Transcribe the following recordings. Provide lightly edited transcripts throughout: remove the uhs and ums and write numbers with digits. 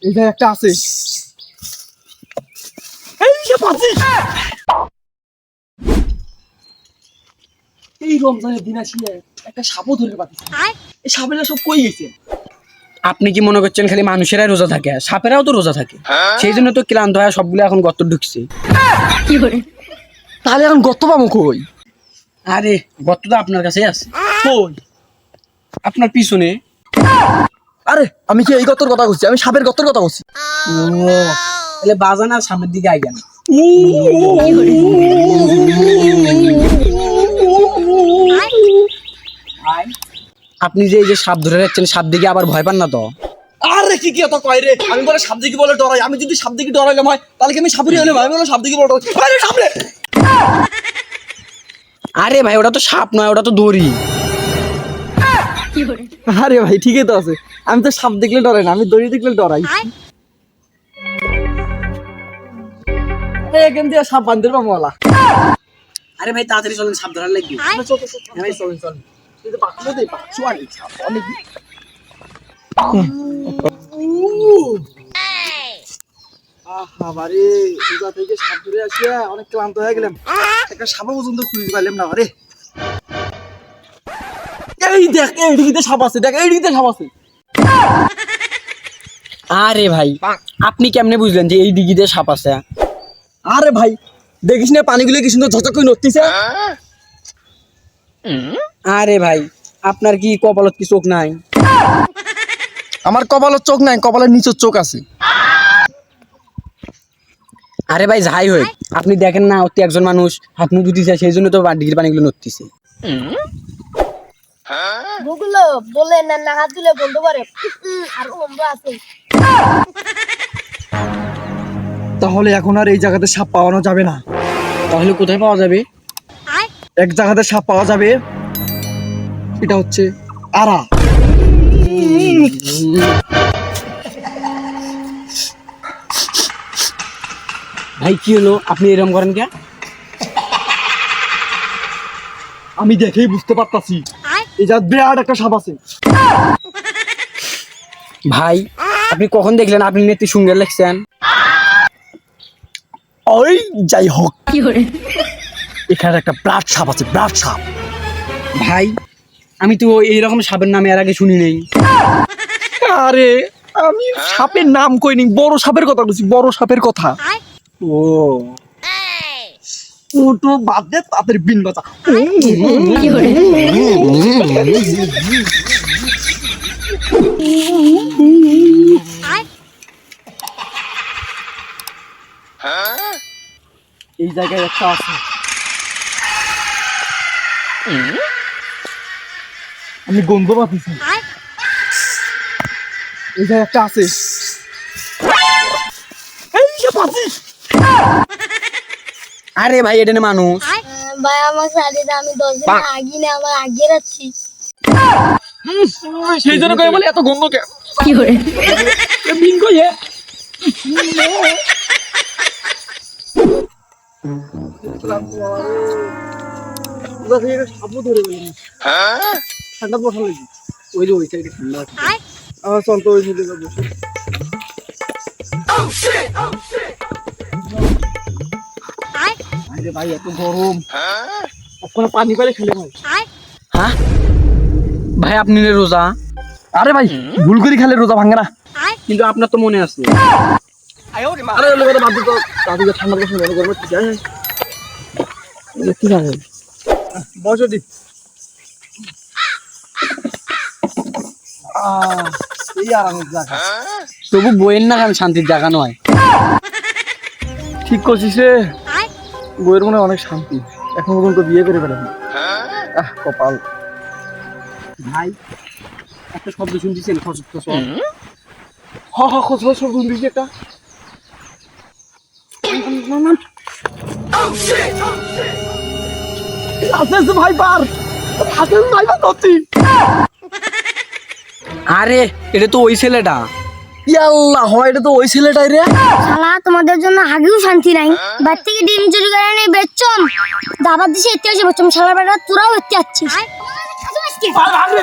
এই যে একটা আছে। এই যে পাচ্ছি। এই রমজানের দিন আসিয়ে একটা সাপও ধরে পাচ্ছি। এই সাপেরা সব কই গেছে? আপনি কি মনে করছেন খালি মানুষেরাই রোজা থাকে? সাপেরাও তো রোজা থাকে, সেই জন্য তো ক্লান্ত হয়ে সবগুলো এখন গর্ত ঢুকছে। তাহলে এখন গর্ত পাবো কই? আরে গর্ত তো আপনার কাছেই আছে, কই? আপনার পিছনে। আরে আমি কি এই গর্তের কথা বলছি? আমি সাপের গর্তের কথা বলছি। ও তাহলে বাজান আর সামনের দিকে আইগেন। আপনি যে এই যে সাপ ধরে রাখছেন, সাপ দিকে আবার ভয় পান না তো? আরে কি এত কয় রে? আমি বলে সাপ দিকে বলে ডরাই। আমি যদি সাপ দিকে ডরাইলাম হয় তাহলে কি আমি সাপুরি হলে ভাই? আমি বলে সাপ দিকে বলে ডরাই। আরে সামনে। আরে ভাই ওটা তো সাপ নয়, ওটা তো দড়ি। আরে ভাই ঠিকই তো আছে। আমি তো সাপ দেখলে ডরাই না, আমি দড়ি দেখলে ডরাই। এখান দিয়ে সাপ বান্ধে পাবলা। আরে ভাই তাড়াতাড়ি চলেন, সাপ ধরার লাগবে। ভাই চলেন চলেন। কিন্তু বাক্স দেই বাক্স আনি সাপ অনেক। আহা বারে রোজা থেকে সাপ ধরে আসিয়া অনেক ক্লান্ত হয়ে গেলাম। একটা সাপ পর্যন্ত খুঁজে পাইলাম না। আরে এই দেখ, এইদিকে সাপ আছে, দেখ এইদিকে সাপ আছে। আরে ভাই আপনি কেমনে বুঝলেন যে এই দিঘিতে সাপ আছে? আরে ভাই দেখিস না পানিগুলো কি সুন্দর ঝকঝক করে নড়তিছে। আরে ভাই আপনার কি কপালত কি চোখ নাই? আমার কপালের চোখ নাই, কপালের নিচের চোখ আছে। আরে ভাই যাই হই, আপনি দেখেন না অতি একজন মানুষ হাত মুখ ধুতিছে, সেই জন্য তো দিঘির পানিগুলো নড়তিছে। বগুলো বলে না না হাত দিলে বলতে পারে আর ওমরা আছে। তাহলে এখন আর এই জায়গাতে সাপ পাওয়ানো যাবে না। তাহলে কোথায় পাওয়া যাবে? এক জায়গাতে সাপ পাওয়া যাবে, এটা হচ্ছে আরা। ভাই কি হলো, আপনি এরকম করেন কে? আমি দেখেই বুঝতে পারতাছি এই জায়গা বিরাট একটা সাপ আছে। ভাই আপনি কখন দেখলেন? আপনি নেত্রী সুন্দর লেখছেন। ওই যাই হোক, এখানে একটা ব্লাড সাপ আছে, ব্লাড সাপ। ভাই আমি তো এইরকম সাপের নামে এর আগে শুনি নেই। আরে আমি সাপের নাম কইনি, বড় সাপের কথা বলছি, বড় সাপের কথা। ও তো বাদ দে, তাদের বিন বাঁচা। এই জায়গায় একটা আছে, আমি গন্ধ পাচ্ছি। এই জায়গায় একটা আছে। এই যে পাচ্ছি। আরে ভাই এটা না মানুষ। ভাই আমার সাথে আমি 10 দিন আগে না আমার আগে রাখছি। সেই জন্য কই বলে এত গন্ধ কে? কি করে বিন কই এ? ঠান্ডা বসা লাগি। ওই যে ওই সাইডে ঠান্ডা আছে। চল তো ওই সাইডে যাবো। আরে ভাই এত গরম, ওখানে পানি পেলে খেলে ভাই। হ্যাঁ ভাই আপনি না রোজা? আরে ভাই ভুল করে খেলে রোজা ভাঙে না। কিন্তু আপনার তো মনে আছে। আরে ওগুলো কথা বাদ দিতো, তাদেরকে ঠান্ডা বসে গেল গরম ঠিক আছে। ঠিক আছে বসো দি। এই আরামের জায়গা। তবু বইয়ের না কেন শান্তির জায়গা নয়? ঠিক করছিস রে, বইয়ের মনে অনেক শান্তি। এখন পর্যন্ত বিয়ে করে ফেলেন। কপাল। ভাই একটা শব্দ শুনতেছেন, খসক খসক। খোঁজ শব্দ দিয়েছি একটা। আসতে ভাই পার, আসতে ভাই পার করছি। আরে এটা তো ওই ছেলেটা। ইয়াল্লাহ হয়, এটা তো ওই ছেলেটাই রে। শালা তোমাদের জন্য আগেও শান্তি নাই। বাড়ি থেকে ডিম চুরি করে এনে বেচছম, দাবার দিছে এতে এসে বেচছম। শালা বেটা তোরাও এতে যাচ্ছিস। আরে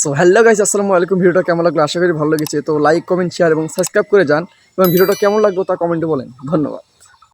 সো হ্যালো গাইস, আসসালামু আলাইকুম। ভিডিওটা কেমন লাগলো আশা করি ভালো লেগেছে। তো লাইক, কমেন্ট, শেয়ার এবং সাবস্ক্রাইব করে যান এবং ভিডিওটা কেমন লাগলো তা কমেন্টে বলেন। ধন্যবাদ।